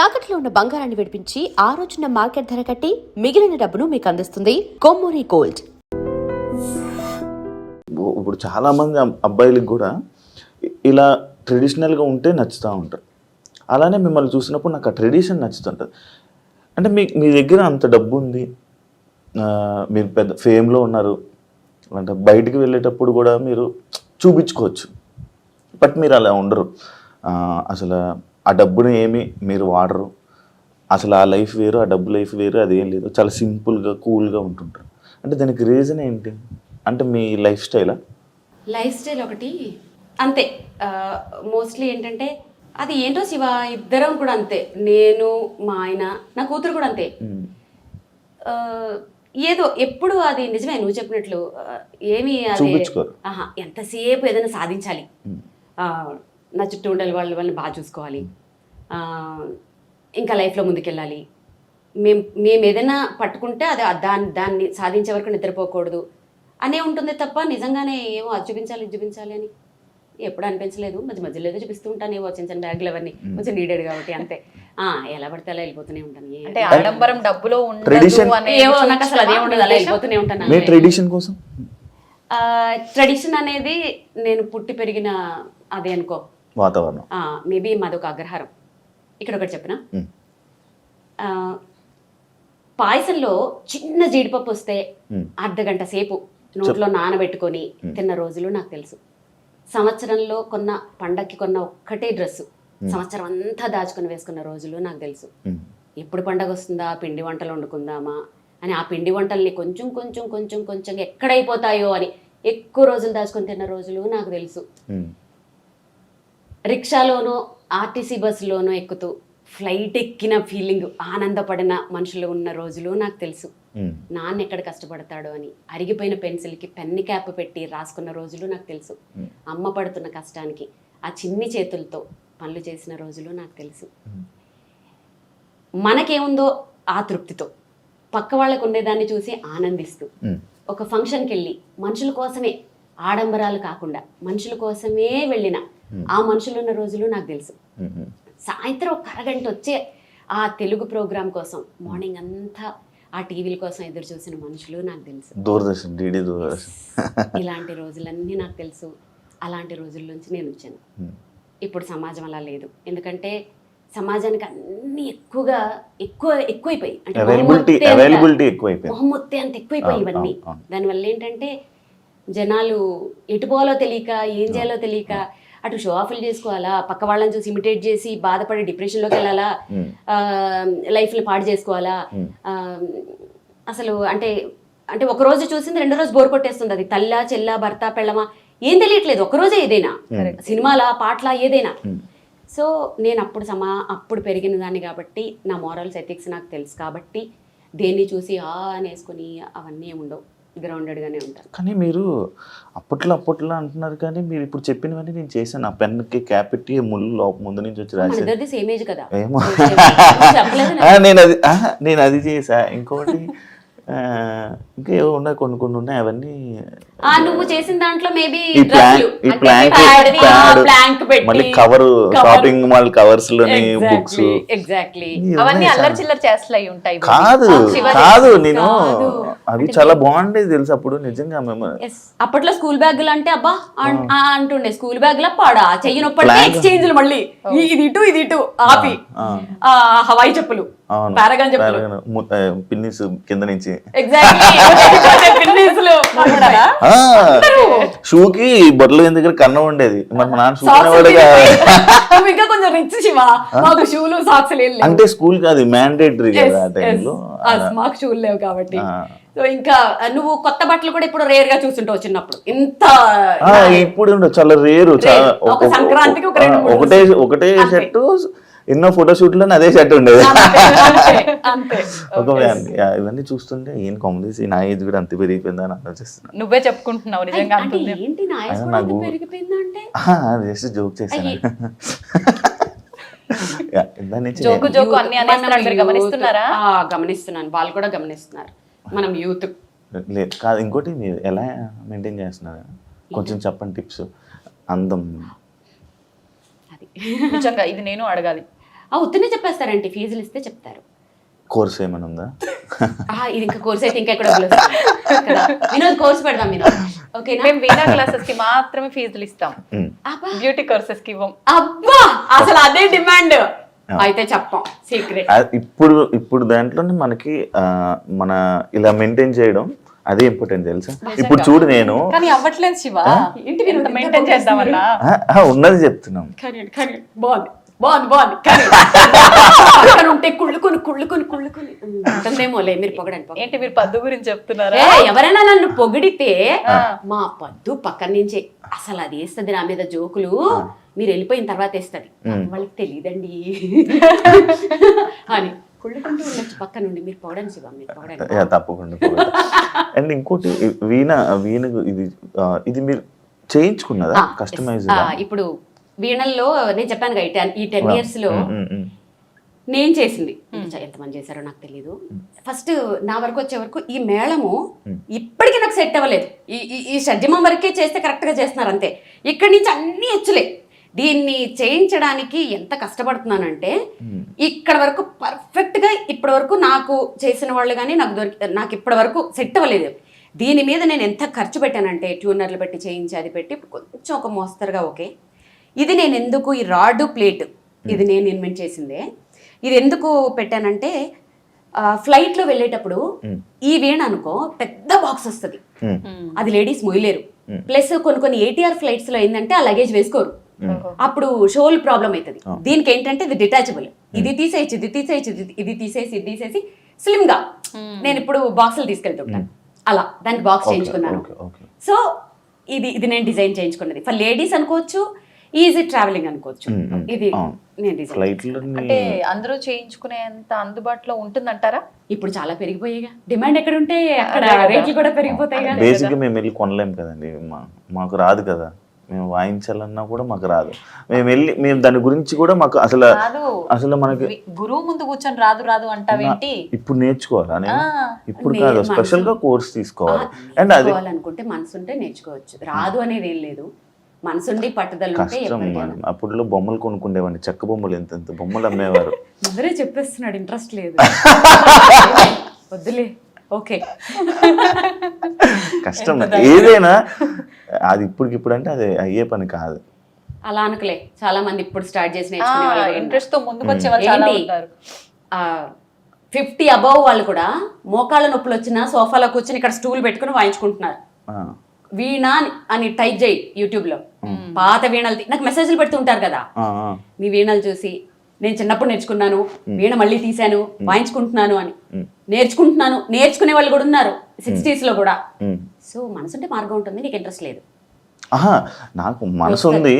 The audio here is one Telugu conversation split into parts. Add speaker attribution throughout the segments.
Speaker 1: తాకట్లో ఉన్న బంగారాన్ని విడిపించి ఆ రోజున మార్కెట్ ధర కట్టి మిగిలిన డబ్బును మీకు అందిస్తుంది కొమ్మూరి గోల్డ్.
Speaker 2: ఇప్పుడు చాలా మంది అబ్బాయిలకు కూడా ఇలా ట్రెడిషనల్గా ఉంటే నచ్చుతూ ఉంటారు. అలానే మిమ్మల్ని చూసినప్పుడు నాకు ఆ ట్రెడిషన్ నచ్చుతుంటుంది. అంటే మీ దగ్గర అంత డబ్బు ఉంది, మీరు పెద్ద ఫేమ్లో ఉన్నారు, అంటే బయటికి వెళ్ళేటప్పుడు కూడా మీరు చూపించుకోవచ్చు. బట్ మీరు అలా ఉండరు. అసలు ఆ డబ్బుని ఏమి మీరు వాడరు. అసలు ఆ లైఫ్ వేరు, ఆ డబ్బు లైఫ్ వేరు, అదేం లేదు. చాలా సింపుల్గా కూల్గా ఉంటుంటారు. అంటే దానికి రీజన్ ఏంటి? అంటే మీ లైఫ్ స్టైలా?
Speaker 3: లైఫ్ స్టైల్ ఒకటి అంతే. మోస్ట్లీ ఏంటంటే అది ఏంటో శివ, ఇద్దరం కూడా అంతే. నేను, మా ఆయన, నా కూతురు కూడా అంతే. ఏదో ఎప్పుడు అది నిజమే నువ్వు చెప్పినట్లు ఏమి ఎంతసేపు ఏదైనా సాధించాలి, నా చుట్టూ ఉండాలి, వాళ్ళని బాగా చూసుకోవాలి, ఇంకా లైఫ్లో ముందుకెళ్ళాలి, మేము ఏదైనా పట్టుకుంటే అది దాన్ని సాధించే వరకు నిద్రపోకూడదు అనే ఉంటుంది తప్ప నిజంగానే ఏమో అది చూపించాలి అని ఎప్పుడు అనిపించలేదు. మధ్యలో ఏదో చూపిస్తూ ఉంటాను, ఏవో చిన్న చిన్న బ్యాగులు అవన్నీ కొంచెం నీడెడ్ కాబట్టి అంతే. ఎలా పడితే అలా వెళ్ళిపోతూనే ఉంటాను.
Speaker 4: అంటే ఆడంబరం డబ్బులో
Speaker 3: ఏవో నాకు అసలు అదే ఉండదు, అలా వెళ్ళిపోతూనే ఉంటాను. ట్రెడిషన్ అనేది నేను పుట్టి పెరిగిన అదే అనుకో
Speaker 2: వాతావరణం.
Speaker 3: మేబీ మాదొక అగ్రహారం. ఇక్కడ ఒకటి చెప్పిన, పాయసంలో చిన్న జీడిపప్పు వస్తే అర్ధగంట సేపు నోట్లో నానబెట్టుకొని తిన్న రోజులు నాకు తెలుసు. సంవత్సరంలో పండక్కి కొన్న ఒక్కటే డ్రెస్సు సంవత్సరం అంతా దాచుకొని వేసుకున్న రోజులు నాకు తెలుసు. ఎప్పుడు పండగ వస్తుందా, పిండి వంటలు వండుకుందామా అని ఆ పిండి వంటల్ని కొంచెం కొంచెం కొంచెం కొంచెం ఎక్కడైపోతాయో అని ఎక్కువ రోజులు దాచుకొని తిన్న రోజులు నాకు తెలుసు. రిక్షాలోనో ఆర్టీసీ బస్సులోనో ఎక్కుతూ ఫ్లైట్ ఎక్కిన ఫీలింగ్, ఆనందపడిన మనుషులు ఉన్న రోజులు నాకు తెలుసు. నాన్న ఎక్కడ కష్టపడతాడో అని అరిగిపోయిన పెన్సిల్కి పెన్ని క్యాప్ పెట్టి రాసుకున్న రోజులు నాకు తెలుసు. అమ్మ పడుతున్న కష్టానికి ఆ చిన్ని చేతులతో పనులు చేసిన రోజులు నాకు తెలుసు. మనకేముందో ఆ తృప్తితో పక్క వాళ్ళకు ఉండేదాన్ని చూసి ఆనందిస్తూ ఒక ఫంక్షన్కి వెళ్ళి మనుషుల కోసమే, ఆడంబరాలు కాకుండా మనుషుల కోసమే వెళ్ళిన ఆ మనుషులు ఉన్న రోజులు నాకు తెలుసు. సాయంత్రం ఒక అరగంట వచ్చే ఆ తెలుగు ప్రోగ్రాం కోసం మార్నింగ్ అంతా ఆ టీవీల కోసం ఎదురు చూసిన మనుషులు నాకు తెలుసు.
Speaker 2: దూరదర్శన్, డిడి దూరదర్శన్,
Speaker 3: ఇలాంటి రోజులన్నీ నాకు తెలుసు. అలాంటి రోజుల నుంచి నేను వచ్చాను. ఇప్పుడు సమాజం అలా లేదు. ఎందుకంటే సమాజానికి అన్ని ఎక్కువైపోయి, అంటే మొహమ్మొత్తే అంత ఎక్కువైపోయి ఇవన్నీ. దానివల్ల ఏంటంటే జనాలు ఎటు పోవాలో తెలియక, ఏం చేయాలో తెలియక అటు షో ఆఫ్లు చేసుకోవాలా, పక్క వాళ్ళని చూసి ఇమిటేట్ చేసి బాధపడి డిప్రెషన్లోకి వెళ్ళాలా, లైఫ్ని పాడు చేసుకోవాలా. అసలు అంటే అంటే ఒక రోజు చూసింది రెండో రోజు బోర్ కొట్టేస్తుంది. అది తల్లా, చెల్లా, భర్త, పెళ్ళమా ఏం తెలియట్లేదు. ఒక్కరోజే ఏదైనా సినిమాలా, పాటలా, ఏదైనా. సో నేను అప్పుడు పెరిగిన దాన్ని కాబట్టి నా మోరల్స్, ఎథిక్స్ నాకు తెలుసు కాబట్టి దేన్ని చూసి అనేసుకొని అవన్నీ ఏముండవు, గ్రౌండెడ్గానే ఉంటాను.
Speaker 2: కానీ మీరు అప్పట్లో అంటున్నారు, కానీ మీరు ఇప్పుడు చెప్పినవన్నీ నేను చేశాను. ఆ పెన్కి క్యాప్ పెట్టి ముళ్ళు ముందు నుంచి వచ్చి రాసి
Speaker 3: సేమ్ ఏజ్ కదా.
Speaker 2: ఏమో నేను అది చేసా. ఇంకోటి ఇంకా ఏవో ఉన్నాయి, కొన్ని ఉన్నాయి. అవన్నీ
Speaker 3: నువ్వు చేసిన దాంట్లో మేబీ
Speaker 2: మళ్ళీ కవర్, షాపింగ్ మాల్ కవర్స్ లోని బుక్స్,
Speaker 4: అవన్నీ అల్లరి చిల్లర చేస్తలు అయి ఉంటాయి.
Speaker 2: కాదు నేను అవి చాలా బాగుండేది తెలుసు అప్పుడు నిజంగా. మేము
Speaker 3: అప్పట్లో స్కూల్ బ్యాగులు అంటే అబ్బా అంటుండే, స్కూల్ బ్యాగ్ లా పాడా చెయ్యి నొప్పి ఎక్స్చేంజ్లు, మళ్ళీ ఇది ఇటు ఆపి హవాయి చెప్పులు, పారాగాన్ చెప్పులు,
Speaker 2: పిన్నిస్ కింద నుంచి షూకి బొట్టలు దగ్గర కన్నం ఉండేది. మరి మా నాన్న
Speaker 3: ఇంకా కొంచెం రిచ్ శివ, మాకు షూలు సాక్స్ లేవు.
Speaker 2: అంటే స్కూల్ కాదు, మ్యాండేటరీ కదా ఆ టైంలో,
Speaker 3: మాకు షూలు లేవు కాబట్టి. సో ఇంకా నువ్వు కొత్త బట్టలు కూడా ఇప్పుడు రేర్ గా చూస్తుంటావు. చిన్నప్పుడు ఇంత
Speaker 2: ఇప్పుడు చాలా రేరు.
Speaker 3: సంక్రాంతికి
Speaker 2: ఒకటే షర్ట్, ఎన్నో ఫోటోషూట్లో అదే షర్ట్ ఉండేది. ఇవన్నీ చూస్తుంటే ఏం కామెడీ, నా ఏజ్ కూడా అంత పెరిగిపోయిందా అని ఆలోచిస్తున్నా.
Speaker 4: నువ్వే చెప్పుకుంటున్నావు నిజంగా.
Speaker 2: జస్ట్ జోక్ చేశాను.
Speaker 3: గమనిస్తున్నాను, వాళ్ళు కూడా గమనిస్తున్నారు. మనం యూత్
Speaker 2: లేదు కాదు. ఇంకోటి మీరు ఎలా మెయింటైన్ చేస్తున్నారు కొంచెం చెప్పండి టిప్స్. అందం
Speaker 4: నిజంగా ఇది నేను అడగాలి.
Speaker 3: ఉత్తనే చెప్పేస్తారంటే ఫీజులు ఇస్తే చెప్తారు.
Speaker 2: కోర్స్ ఏమైనా ఉందా?
Speaker 3: ఇది ఇంకా కోర్స్ అయితే ఇంకా ఎక్కడ వినోద్ కోర్స్ పెడదాం వినోద్. ఓకేనా?
Speaker 4: మేము వీణా క్లాసెస్ కి మాత్రమే ఫీజులు ఇస్తాం, బ్యూటీ కోర్సెస్ కి ఇవ్వం.
Speaker 3: అబ్బా అసలు అదే డిమాండ్. అయితే చెప్పం సీక్రెట్.
Speaker 2: ఇప్పుడు దాంట్లోనే మనకి మన ఇలా మెయింటైన్ చేయడం అదే ఇంపార్టెంట్ తెలుసా. ఇప్పుడు చూడు నేను
Speaker 4: కానీ అవ్వట్లేదు శివ, ఇంటి మెయింటైన్ చేద్దామన్నా
Speaker 2: ఉన్నది చెప్తున్నాం.
Speaker 3: బాగుంది ఉంటే కుళ్ళుకొని అంటుందేమోలే మీరు పొగడానికి.
Speaker 4: ఏంటి మీరు పద్దు గురించి చెప్తున్నారా?
Speaker 3: ఎవరైనా నన్ను పొగిడితే మా పద్దు పక్కన నుంచే అసలు అది వేస్తుంది నా మీద జోకులు, మీరు వెళ్ళిపోయిన తర్వాత వేస్తుంది, వాళ్ళకి తెలియదండి అని కుళ్ళుకుంటూ ఉండొచ్చు పక్క నుండి. మీరు పొగడండి శివ, మీరు పొగడండి.
Speaker 2: తప్పకుండా. అండ్ ఇంకోటి వీణ ఇది మీరు చేయించుకున్నదా కస్టమైజ్?
Speaker 3: ఇప్పుడు వీణల్లో నేను చెప్పాను ఈ 10 years లో నేను చేసింది ఎంతమంది చేశారో నాకు తెలీదు. ఫస్ట్ నా వరకు వచ్చే వరకు ఈ మేళము ఇప్పటికీ నాకు సెట్ అవ్వలేదు. ఈ షడ్జమం వరకే చేస్తే కరెక్ట్ గా చేస్తున్నారు అంతే. ఇక్కడి నుంచి అన్ని హెచ్చులే. దీన్ని చేయించడానికి ఎంత కష్టపడుతున్నానంటే ఇక్కడ వరకు పర్ఫెక్ట్ గా ఇప్పటి వరకు నాకు చేసిన వాళ్ళు కానీ నాకు ఇప్పటి వరకు సెట్ అవ్వలేదు. దీని మీద నేను ఎంత ఖర్చు పెట్టానంటే ట్యూనర్లు పెట్టి చేయించి అది పెట్టి కొంచెం ఒక మోస్తరుగా ఓకే. ఇది నేను ఎందుకు ఈ రాడ్ ప్లేట్ ఇది నేను ఇన్వెంట్ చేసిందే. ఇది ఎందుకు పెట్టానంటే ఫ్లైట్లో వెళ్ళేటప్పుడు ఈ వీణ అనుకో పెద్ద బాక్స్ వస్తుంది, అది లేడీస్ మొయ్యలేరు. ప్లస్ కొన్ని ATR ఫ్లైట్స్ లో ఏంటంటే ఆ లగేజ్ వేసుకోరు, అప్పుడు షోల్ ప్రాబ్లం అవుతుంది. దీనికి ఏంటంటే ఇది డిటాచబుల్, ఇది తీసేయచ్చు ఇది తీసేసి స్లిమ్ గా నేను ఇప్పుడు బాక్సులు తీసుకెళ్తుంటాను. అలా దానికి బాక్స్ చేయించుకున్నాను. సో ఇది నేను డిజైన్ చేయించుకున్నది ఫర్ లేడీస్ అనుకోవచ్చు, ఈజీ ట్రావెలింగ్ అనుకోవచ్చు. ఇది నేను డిజైన్
Speaker 4: అంటే అందరూ చేయించుకునేంత అందుబాటులో ఉంటుందంటారా?
Speaker 3: ఇప్పుడు చాలా పెరిగిపోయాయిగా, డిమాండ్ ఎక్కడ ఉంటే అక్కడ రేట్లు కూడా పెరిగిపోతాయి.
Speaker 2: బేసిక్ గా మేము వెళ్ళి కొనలేము కదండి, మాకు రాదు కదా, మేము వాయించాలన్నా కూడా మాకు రాదు. మేము దాని గురించి కూడా మాకు అసలు మనకి
Speaker 4: గురువు ముందు కూర్చొని రాదు అంటావేంటి?
Speaker 2: ఇప్పుడు నేర్చుకోవాలా నేను? ఇప్పుడు కాదు, స్పెషల్ గా కోర్స్ తీసుకోవాలి. అండ్ అది
Speaker 3: అనుకుంటే మనసు ఉంటే నేర్చుకోవచ్చు, రాదు అనేది ఏం లేదు. మనసుండి పట్టుదల
Speaker 2: కష్టం. అప్పుడులో బొమ్మలు కొనుక్కుండేవాడిని, చెక్క బొమ్మలు ఎంత బొమ్మలు అమ్మేవారు.
Speaker 3: అందరే చెప్పేస్తున్నాడు ఇంట్రెస్ట్ లేదు వద్దులే. ఓకే
Speaker 2: కష్టం ఏదైనా, అది ఇప్పుడు అంటే అది అయ్యే పని కాదు.
Speaker 3: అలా అనుకులే, చాలా మంది ఇప్పుడు స్టార్ట్ చేసి
Speaker 4: ఇంట్రెస్ట్ తో ముందుకు వచ్చే వాళ్ళు చాలా ఉంటారు.
Speaker 3: 50 above వాళ్ళు కూడా మోకాళ్ళ నొప్పులు వచ్చినా సోఫాలో కూర్చొని ఇక్కడ స్టూల్ పెట్టుకుని వాయించుకుంటున్నారు. వీణ అని టైప్ చేయి యూట్యూబ్ లో, పాత వీణలు నాకు మెసేజ్లు పెడుతుంటారు కదా, మీ వీణలు చూసి నేను చిన్నప్పుడు నేర్చుకున్నాను, వీణ మళ్ళీ తీశాను, వాయించుకుంటున్నాను అని. నేర్చుకునే వాళ్ళు కూడా ఉన్నారు 60s లో కూడా. సో మనసుంటే మార్గం ఉంటుంది, నీకు ఇంట్రెస్ట్ లేదు.
Speaker 2: నాకు మనసు ఉంది,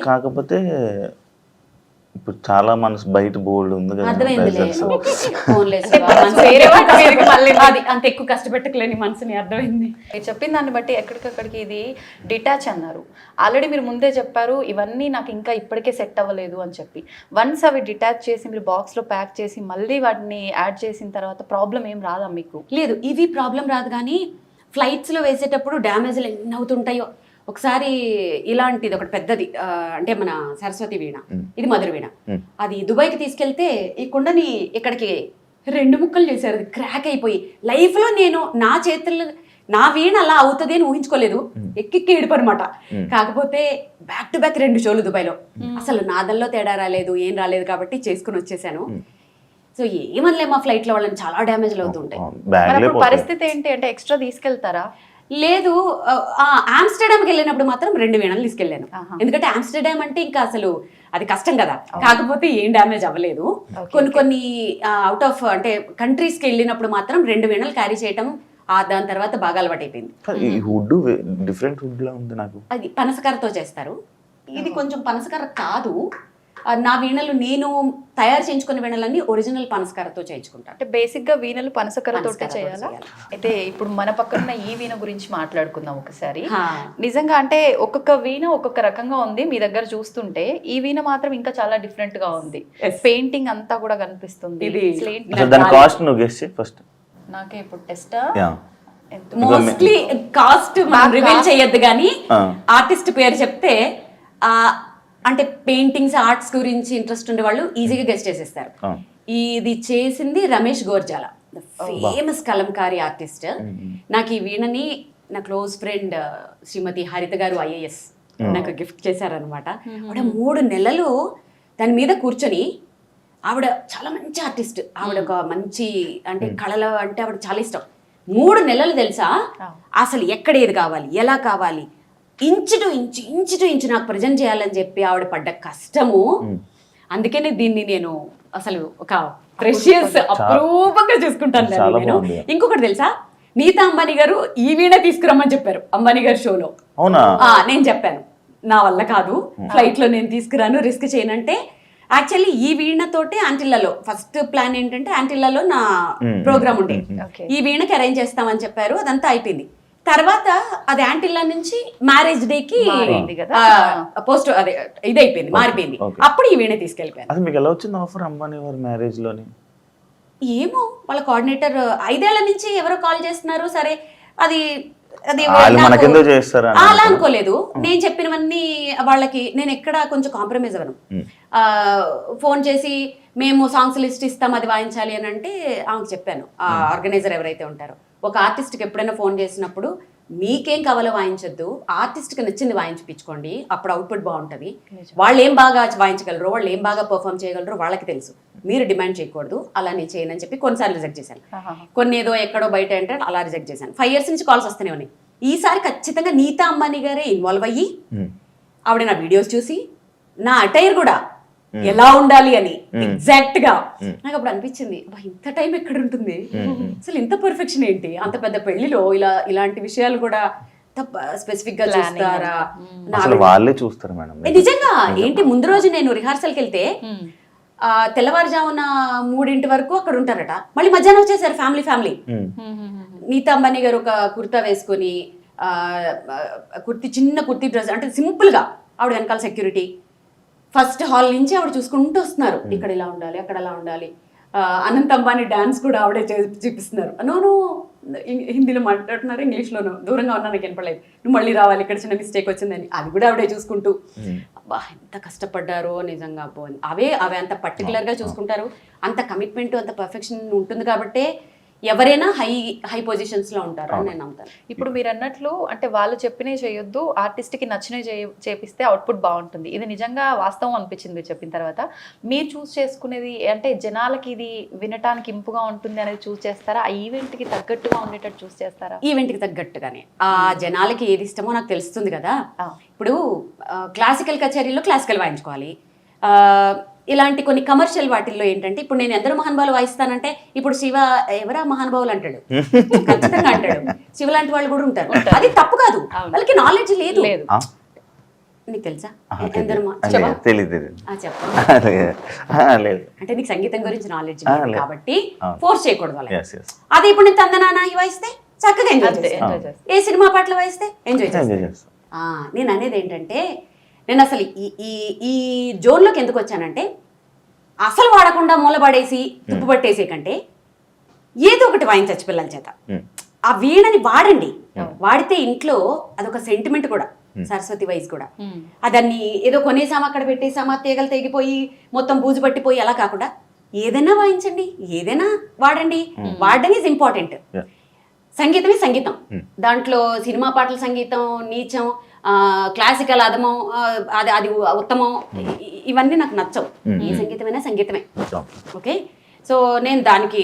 Speaker 2: కాకపోతే ఇప్పుడు చాలా మనసు బయట బోల్డ్ ఉంది కదా.
Speaker 3: అంత ఎక్కువ కష్టపెట్టకలేని మనసుని అర్థమైంది.
Speaker 4: మీరు చెప్పిన దాన్ని బట్టి ఎక్కడికక్కడికి ఇది డిటాచ్ అన్నారు. ఆల్రెడీ మీరు ముందే చెప్పారు ఇవన్నీ నాకు ఇంకా ఇప్పటికే సెట్ అవ్వలేదు అని చెప్పి. వన్స్ అవి డిటాచ్ చేసి మీరు బాక్స్లో ప్యాక్ చేసి మళ్ళీ వాటిని యాడ్ చేసిన తర్వాత ప్రాబ్లం ఏం రాదా మీకు?
Speaker 3: లేదు, ఇవి ప్రాబ్లం రాదు. కానీ ఫ్లైట్స్లో వేసేటప్పుడు డ్యామేజ్లు ఎన్ని అవుతుంటాయో. ఒకసారి ఇలాంటిది ఒకటి పెద్దది, అంటే మన సరస్వతి వీణ, ఇది మధుర వీణ, అది దుబాయ్కి తీసుకెళ్తే ఈ కుండని ఇక్కడికి 2 ముక్కలు చేశారు, అది క్రాక్ అయిపోయి. లైఫ్లో నేను నా చేతుల్లో నా వీణ అలా అవుతుంది అని ఊహించుకోలేదు. ఎక్కి ఏడుపు అనమాట. కాకపోతే బ్యాక్ టు బ్యాక్ 2 షోలు దుబాయ్లో. అసలు నాదల్లో తేడా రాలేదు, ఏం రాలేదు కాబట్టి చేసుకుని వచ్చేసాను. సో ఏమనలే, మా ఫ్లైట్లో వాళ్ళని చాలా డ్యామేజ్లు అవుతుంటాయి.
Speaker 4: పరిస్థితి ఏంటి అంటే ఎక్స్ట్రా తీసుకెళ్తారా?
Speaker 3: లేదు, ఆమ్స్టర్డామ్కి వెళ్ళినప్పుడు మాత్రం 2 వీణలు తీసుకెళ్ళాను. ఎందుకంటే ఆమ్స్టర్డామ్ అంటే ఇంకా అసలు అది కష్టం కదా. కాకపోతే ఏం డ్యామేజ్ అవ్వలేదు. కొన్ని అవుట్ ఆఫ్ అంటే కంట్రీస్కి వెళ్ళినప్పుడు మాత్రం 2 వీణలు క్యారీ చేయటం, దాని తర్వాత బాగా అలవాటు అయిపోయింది. అది పనసకర్రతో చేస్తారు, ఇది కొంచెం పనసకర్ర కాదు. నా వీణలు నేను తయారు చేయించుకున్న వీణలన్నీ ఒరిజినల్ పనసకర్రతో చేయించుకుంటాను.
Speaker 4: అంటే బేసిక్ గా వీణలు పనసకర్రతోటే చేయాలా? అయితే ఇప్పుడు మన పక్కన ఈ వీణ గురించి మాట్లాడుకుందాం ఒకసారి. నిజంగా అంటే ఒక్కొక్క వీణ ఒక్కొక్క రకంగా ఉంది. మీ దగ్గర చూస్తుంటే ఈ వీణ మాత్రం ఇంకా చాలా డిఫరెంట్ గా ఉంది. పెయింటింగ్ అంతా కూడా కనిపిస్తుంది. నాకే ఇప్పుడు టెస్ట్
Speaker 3: మోస్ట్లీ కాస్ట్ రివీల్ చేయొద్దు కానీ ఆర్టిస్ట్ పేరు చెప్తే అంటే పెయింటింగ్స్ ఆర్ట్స్ గురించి ఇంట్రెస్ట్ ఉండే వాళ్ళు ఈజీగా గెస్ట్ చేసేస్తారు. ఇది చేసింది రమేష్ గోర్జాల, ఫేమస్ కలంకారీ ఆర్టిస్ట్. నాకు ఈ వీణని నా క్లోజ్ ఫ్రెండ్ శ్రీమతి హరిత గారు IAS నాకు గిఫ్ట్ చేశారనమాట. ఆవిడ 3 నెలలు దాని మీద కూర్చొని, ఆవిడ చాలా మంచి ఆర్టిస్ట్, ఆవిడ ఒక మంచి అంటే కళలు అంటే ఆవిడ చాలా ఇష్టం. 3 నెలలు తెలుసా అసలు ఎక్కడ ఏది కావాలి, ఎలా కావాలి, ఇంచు టు ఇంచు నాకు ప్రజెంట్ చేయాలని చెప్పి ఆవిడ పడ్డ కష్టము. అందుకనే దీన్ని నేను అసలు ఒక ప్రెషియస్ అప్రూపంగా చూసుకుంటాను నేను. ఇంకొకటి తెలుసా, నీతా అంబానీ గారు ఈ వీణ తీసుకురమ్మని చెప్పారు అంబానీ గారి షోలో.
Speaker 2: అవునా? నేను
Speaker 3: చెప్పాను నా వల్ల కాదు, ఫ్లైట్ లో నేను తీసుకురాను, రిస్క్ చేయనంటే. యాక్చువల్లీ ఈ వీణతోటి ఆంటిల్లలో ఫస్ట్ ప్లాన్ ఏంటంటే ఆంటిల్లలో నా ప్రోగ్రామ్ ఉండే, ఈ వీణకి అరేంజ్ చేస్తామని చెప్పారు. అదంతా అయిపోయింది. తర్వాత అది యాంటిల్లా నుంచి మ్యారేజ్ డేకి పోస్ట్ అదే ఇది అయిపోయింది, మారిపోయింది. అప్పుడు ఈ వీణ తీసుకెళ్ళిపోయాను.
Speaker 2: అది మీకు ఎలా వచ్చింది ఆఫర్ అంబానీ వారి మ్యారేజ్ లోని?
Speaker 3: ఏమో వాళ్ళ కోఆర్డినేటర్ 5 ఏళ్ల నుంచి ఎవరో కాల్ చేస్తున్నారు. సరే అది అది అలా అనుకోలేదు. నేను చెప్పినవన్నీ వాళ్ళకి నేను ఎక్కడ కొంచెం కాంప్రమైజ్ అవ్వను. ఫోన్ చేసి మేము సాంగ్స్ లిస్ట్ ఇస్తాం అది వాయించాలి అని అంటే ఆమెకు చెప్పాను. ఆ ఆర్గనైజర్ ఎవరైతే ఉంటారో, ఒక ఆర్టిస్ట్కి ఎప్పుడైనా ఫోన్ చేసినప్పుడు మీకేం కావాలో వాయించొద్దు, ఆర్టిస్ట్కి నచ్చింది వాయించిపించుకోండి, అప్పుడు అవుట్పుట్ బాగుంటుంది. వాళ్ళు ఏం బాగా వాయించగలరు, వాళ్ళు ఏం బాగా పర్ఫామ్ చేయగలరో వాళ్ళకి తెలుసు, మీరు డిమాండ్ చేయకూడదు. అలా నేను చేయనని చెప్పి కొన్నిసార్లు రిజెక్ట్ చేశాను. కొన్ని ఏదో ఎక్కడో బయట అంటే అలా రిజెక్ట్ చేశాను. 5 years నుంచి కాల్స్ వస్తూనే ఉన్నాయి. ఈసారి ఖచ్చితంగా నీతా అంబానీ గారే ఇన్వాల్వ్ అయ్యి ఆవిడ నా వీడియోస్ చూసి నా అటైర్ కూడా ఎలా ఉండాలి అని ఎగ్జాక్ట్ గా నాకు అప్పుడు అనిపించింది, ఇంత టైం ఎక్కడ ఉంటుంది, అసలు ఇంత పర్ఫెక్షన్ ఏంటి, అంత పెద్ద పెళ్లిలో ఇలాంటి విషయాలు కూడా స్పెసిఫిక్ గా చూస్తారా?
Speaker 2: వాళ్ళే చూస్తారు మేడం
Speaker 3: నిజంగా. ఏంటి, ముందు రోజు నేను రిహార్సల్కి వెళ్తే తెల్లవారుజామున 3 వరకు అక్కడ ఉంటారట, మళ్ళీ మధ్యాహ్నం వచ్చేసారు ఫ్యామిలీ. నీతా అంబానీ గారు ఒక కుర్తా వేసుకొని చిన్న కుర్తీ డ్రెస్ అంటే సింపుల్ గా, ఆవిడ వెనకాల సెక్యూరిటీ, ఫస్ట్ హాల్ నుంచి ఆవిడ చూసుకుంటూ వస్తున్నారు, ఇక్కడ ఇలా ఉండాలి, అక్కడ అలా ఉండాలి. అనంత్ అంబానీ డాన్స్ కూడా ఆవిడే చూపిస్తున్నారు. నో హిందీలో మాట్లాడుతున్నారు, ఇంగ్లీష్లోనూ దూరంగా ఉన్నా నాకు వినపడలేదు, నువ్వు మళ్ళీ రావాలి, ఇక్కడ చిన్న మిస్టేక్ వచ్చిందని అది కూడా ఆవిడే చూసుకుంటూ. అబ్బా ఎంత కష్టపడ్డారో నిజంగా. అవే అంత పర్టికులర్గా చూసుకుంటారు, అంత కమిట్మెంట్ అంత పర్ఫెక్షన్ ఉంటుంది కాబట్టే ఎవరైనా హై పొజిషన్స్ లో ఉంటారు అని నేను నమ్ముతాను.
Speaker 4: ఇప్పుడు మీరు అన్నట్లు అంటే వాళ్ళు చెప్పినవి చేయొద్దు, ఆర్టిస్ట్కి నచ్చినవి చేపిస్తే అవుట్పుట్ బాగుంటుంది. ఇది నిజంగా వాస్తవం అనిపించింది చెప్పిన తర్వాత. మీరు చూస్ చేసుకునేది అంటే జనాలకి ఇది వినటానికి ఇంపుగా ఉంటుంది అనేది చూస్ చేస్తారా, ఆ ఈవెంట్కి తగ్గట్టుగా ఉండేటట్టు చూస్ చేస్తారా?
Speaker 3: ఈవెంట్కి తగ్గట్టుగానే, ఆ జనాలకి ఏది ఇష్టమో నాకు తెలుస్తుంది కదా. ఇప్పుడు క్లాసికల్ కచేరీలో క్లాసికల్ వాయించుకోవాలి, ఇలాంటి కొన్ని కమర్షియల్ వాటిల్లో ఏంటంటే ఇప్పుడు నేను ఎందరో మహానుభావులు వాయిస్తానంటే ఇప్పుడు శివ ఎవరా మహానుభావులు అంటాడు, ఖచ్చితంగా అంటాడు. శివ లాంటి వాళ్ళు కూడా ఉంటారు, అది తప్పు కాదు, వాళ్ళకి నాలెడ్జ్ లేదు. నీకు తెలుసా అంటే నీకు సంగీతం గురించి నాలెడ్జ్ లేదు కాబట్టి ఫోర్స్ చేయకూడదు వాళ్ళకి. అదే ఇప్పుడు నేను తందనానా వాయిస్తే చక్కగా ఎంజాయ్ చేస్తాను, ఏ సినిమా పాటలు వాయిస్తే ఎంజాయ్ చేస్తాను. నేను అనేది ఏంటంటే నేను అసలు ఈ జోన్లోకి ఎందుకు వచ్చానంటే, అసలు వాడకుండా మూలపడేసి తుప్పు పట్టేసే కంటే ఏదో ఒకటి వాయించచ్చు పిల్లల చేత. ఆ వీణని వాడండి, వాడితే ఇంట్లో అదొక సెంటిమెంట్ కూడా, సరస్వతి వైజ్ కూడా. దాన్ని ఏదో కొనేసామా అక్కడ పెట్టేసామా తీగలు తెగిపోయి మొత్తం బూజు పట్టిపోయి అలా కాకుండా ఏదైనా వాయించండి, ఏదైనా వాడండి. వాడడం ఈజ్ ఇంపార్టెంట్. సంగీతమే సంగీతం, దాంట్లో సినిమా పాటల సంగీతం నీచం, క్లాసికల్ అదమం, అది ఉత్తమం, ఇవన్నీ నాకు నచ్చవు. ఏ సంగీతమైనా సంగీతమే. ఓకే, సో నేను దానికి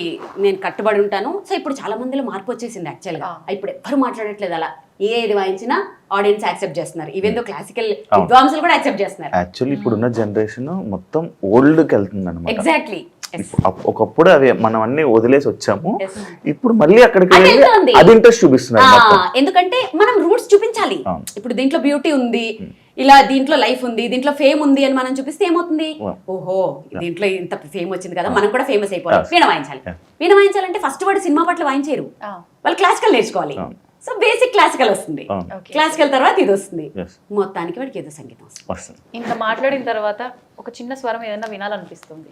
Speaker 3: కట్టుబడి ఉంటాను. సో ఇప్పుడు చాలా మందిలో మార్పు వచ్చేసింది యాక్చువల్గా. ఇప్పుడు ఎవ్వరు మాట్లాడట్లేదు అలా, ఏది వాయించినా ఆడియన్స్ యాక్సెప్ట్ చేస్తున్నారు. ఈవెన్ దో క్లాసికల్ విద్వాంసులు కూడా యాక్సెప్ట్ చేస్తున్నారు.
Speaker 2: యాక్చువల్లీ ఇప్పుడున్న జనరేషన్ మొత్తం ఓల్డ్కి వెళ్తుంది అన్నమాట.
Speaker 3: ఎగ్జాక్ట్లీ.
Speaker 2: ఒకప్పుడు అవి మనం అన్ని వదిలేసి వచ్చాము, ఇప్పుడు మళ్ళీ అక్కడికి అది ఇంట్రెస్ట్ చూపిస్తున్నారు.
Speaker 3: ఎందుకంటే మనం రూట్స్ చూపించాలి. ఇప్పుడు దీంట్లో బ్యూటీ ఉంది, ఇలా దీంట్లో లైఫ్ ఉంది, దీంట్లో ఫేమ్ ఉంది అని మనం చూపిస్తే ఏమవుతుంది, ఓహో దీంట్లో ఇంత ఫేమ్ వచ్చింది కదా, మనం కూడా ఫేమస్ అయిపోవాలి, వీణ వాయించాలి. వీణ వాయించాలంటే ఫస్ట్ వాడు సినిమా పాటలు వాయించారు, వాళ్ళు క్లాసికల్ నేర్చుకోవాలి. సో బేసిక్ క్లాసికల్ వస్తుంది, క్లాసికల్ తర్వాత ఇది వస్తుంది, మొత్తానికి వాడికి ఏదో సంగీతం వస్తుంది.
Speaker 4: ఇంత మాట్లాడిన తర్వాత ఒక చిన్న స్వరం ఏదైనా వినాలనిపిస్తుంది.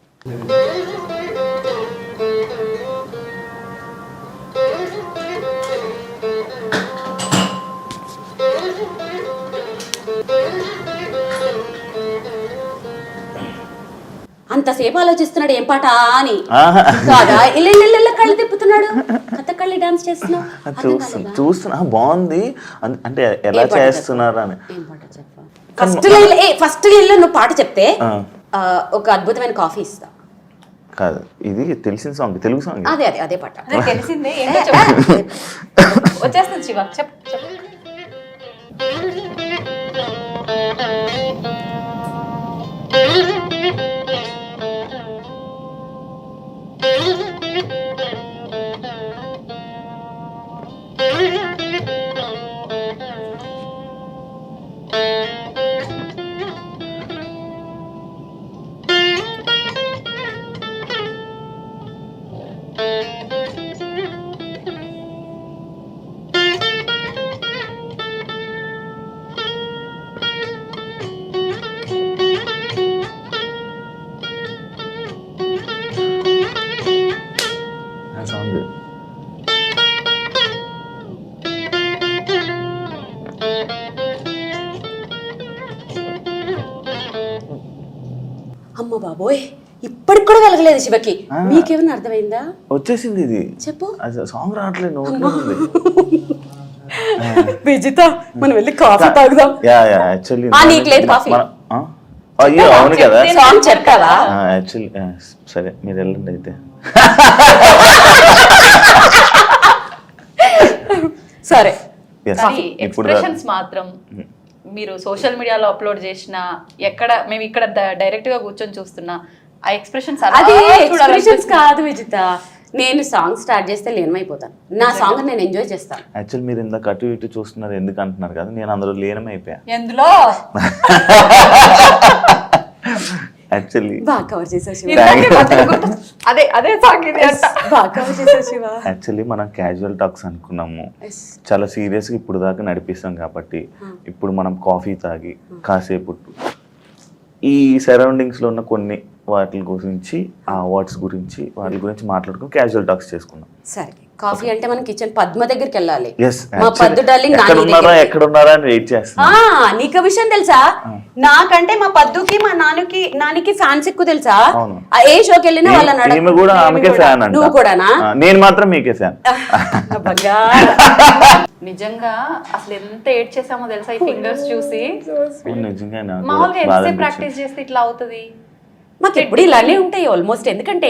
Speaker 3: సేపు ఆలోచిస్తున్నాడు ఏం పాట అని
Speaker 2: ఆహా.
Speaker 3: కాదా ఇల్లు కళ్ళు తిప్పుతున్నాడు కథకళి డాన్స్ చేస్తున్నావు
Speaker 2: చూస్తున్నా బాగుంది అంటే ఎలా చేస్తున్నారు అని.
Speaker 3: ఏం పాట చెప్ప ఫస్ట్ ఇల్లు నువ్వు పాట చెప్తే ఒక అద్భుతమైన కాఫీ ఇస్తా.
Speaker 2: కాదు ఇది తెలిసిన సాంగ్, తెలుగు సాంగ్.
Speaker 3: అదే పాట
Speaker 4: తెలిసిందే ఏంటో చెప్పు. వచ్చేస్తుంది శివ చెప్పు.
Speaker 2: ఆ సాంగ్
Speaker 3: అమ్మ బాబోయ్ ఇప్పటికి కూడా వెలగలేదు శివకి. మీకేమైనా అర్థమైందా?
Speaker 2: వచ్చేసింది ఇది.
Speaker 3: చెప్పు.
Speaker 2: అది సాంగ్ రావట్లేదు, నోట్లో ఉంది.
Speaker 3: విజిత మనం వెళ్ళి కాఫీ తాగుదాం.
Speaker 2: యాక్చువల్లీ
Speaker 3: నీకు లేదు కాఫీ?
Speaker 2: అయ్యో అవును కదా.
Speaker 3: సాంగ్ చెప్పావా?
Speaker 2: యాక్చువల్లీ సరే మీరు వెళ్ళండి అయితే.
Speaker 3: సరే.
Speaker 4: ఎక్స్ప్రెషన్స్ మాత్రం మీరు సోషల్ మీడియాలో అప్లోడ్ చేసిన ఎక్కడ మేము ఇక్కడ డైరెక్ట్ గా కూర్చొని చూస్తున్నా ఆ ఎక్స్ప్రెషన్స్
Speaker 3: అది ఎక్స్ప్రెషన్స్ కాదు విజిత. నేను సాంగ్ స్టార్ట్ చేస్తే లీనమైపోతాను. నా సాంగ్ నేను ఎంజాయ్ చేస్తాను.
Speaker 2: యాక్చువల్ మీరు ఇందాక అటు ఇటు చూస్తున్నారు ఎందుకు అంటున్నారు కదా, నేను అందులో లీనమైపోయా.
Speaker 4: ఎందులో
Speaker 2: యాక్చువల్లీ
Speaker 3: బాగా కవర్ చేసావు శివ.
Speaker 4: అదే సాంగ్ ఇది అంట.
Speaker 3: బాగా కవర్ చేసావు శివ.
Speaker 2: యాక్చువల్లీ మనం క్యాజువల్ టాక్స్ అనుకున్నాము, చాలా సీరియస్గా ఇప్పుడు దాకా నడిపిస్తాం కాబట్టి ఇప్పుడు మనం కాఫీ తాగి కాసేపు ఈ సరౌండింగ్స్లో ఉన్న కొన్ని వాటి గురించి ఆ అవార్డ్స్ గురించి వాటి గురించి మాట్లాడుకుని క్యాజువల్ టాక్స్ చేసుకున్నాం.
Speaker 3: సరే కాఫీ అంటే మనం కిచెన్ పద్మ దగ్గరికి వెళ్ళాలి.
Speaker 2: Yes,
Speaker 3: మా పద్దు డార్లింగ్
Speaker 2: ఎక్కడున్నారా అని వెయిట్ చేస్తున్నా.
Speaker 3: నీకు విషయం తెలుసా, నాకంటే మా పద్దుకి మా నానికి ఫ్యాన్స్ ఎక్కువ తెలుసా. ఏ షోకి వెళ్ళినా వాళ్ళ
Speaker 2: ఈమె కూడా ఆమెకే ఫ్యాన్ అంట.
Speaker 3: నువ్వు కూడానా?
Speaker 2: నేను మాత్రం మీకే ఫ్యాన్.
Speaker 4: నిజంగా అసలు ఎంత ఏడ్ చేసామో తెలుసా ఈ ఫింగర్స్ చూసి.
Speaker 2: నిజంగా
Speaker 4: మామూలుగా ఎంతసేపు ప్రాక్టీస్ చేస్తే ఇట్లా అవుతుంది?
Speaker 3: మాకు ఎప్పుడు ఇలానే ఉంటాయి ఆల్మోస్ట్, ఎందుకంటే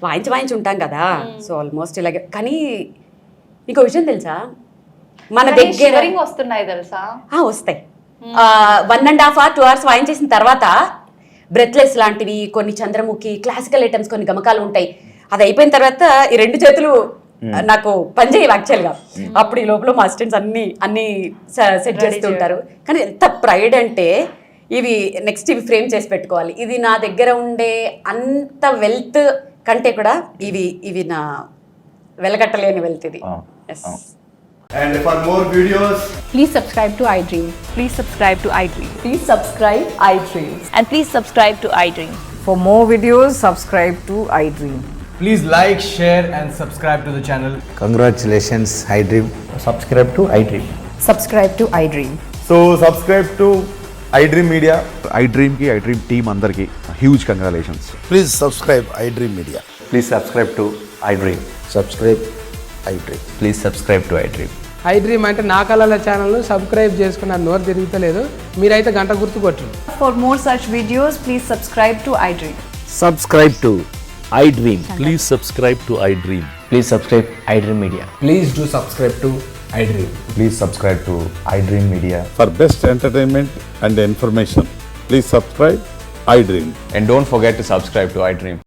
Speaker 3: వాయించి ఉంటాం కదా. సో ఆల్మోస్ట్ ఇలాగే. కానీ నీకు విషయం తెలుసా, మన దగ్గర
Speaker 4: వస్తున్నాయి తెలుసా?
Speaker 3: వస్తాయి. 1.5 hours 2 hours వాయించేసిన తర్వాత బ్రెత్లెస్ లాంటివి కొన్ని చంద్రముఖి క్లాసికల్ ఐటమ్స్ కొన్ని గమకాలు ఉంటాయి. అది అయిపోయిన తర్వాత ఈ 2 చేతులు నాకు పని చేయవు యాక్చువల్గా. అప్పుడు ఈ లోపల మా అసిస్టెంట్స్ అన్ని సెట్ చేస్తుంటారు. కానీ ఎంత ప్రైడ్ అంటే ఇవి నెక్స్ట్ ఇవి ఫ్రేమ్ చేసి పెట్టుకోవాలి. ఇది నా దగ్గర ఉండే అంత వెల్త్ కంటే కూడా ఇవి నా వెలగట్టలేని వెల్త్ ఇది.
Speaker 5: And for more videos,
Speaker 6: Please subscribe to iDream.
Speaker 7: Please subscribe to iDream.
Speaker 6: Please subscribe iDream.
Speaker 7: And please subscribe to iDream.
Speaker 6: For more videos, subscribe to iDream.
Speaker 5: please like, share and subscribe to the channel.
Speaker 8: Congratulations, iDream.
Speaker 5: Subscribe to iDream.
Speaker 6: Subscribe to iDream.
Speaker 5: So subscribe to iDream Media.
Speaker 9: iDream ki iDream team andarki huge congratulations.
Speaker 8: Please subscribe iDream Media.
Speaker 10: Please subscribe to iDream.
Speaker 8: Subscribe iDream.
Speaker 10: Please subscribe to iDream.
Speaker 11: iDream అంటే నా కళల ఛానల్ను సబ్స్క్రైబ్ చేసుకున్న నోరు తిరుగుతలేదు, మీరైతే గంట గుర్తు కొట్టండి.
Speaker 6: For more such videos, please subscribe to iDream.
Speaker 8: Subscribe to iDream.
Speaker 10: Please subscribe to iDream. Please subscribe iDream Media.
Speaker 5: Please do subscribe to iDream.
Speaker 10: Please subscribe to iDream Media.
Speaker 9: For best entertainment and information, please subscribe iDream.
Speaker 10: And don't forget to subscribe to iDream.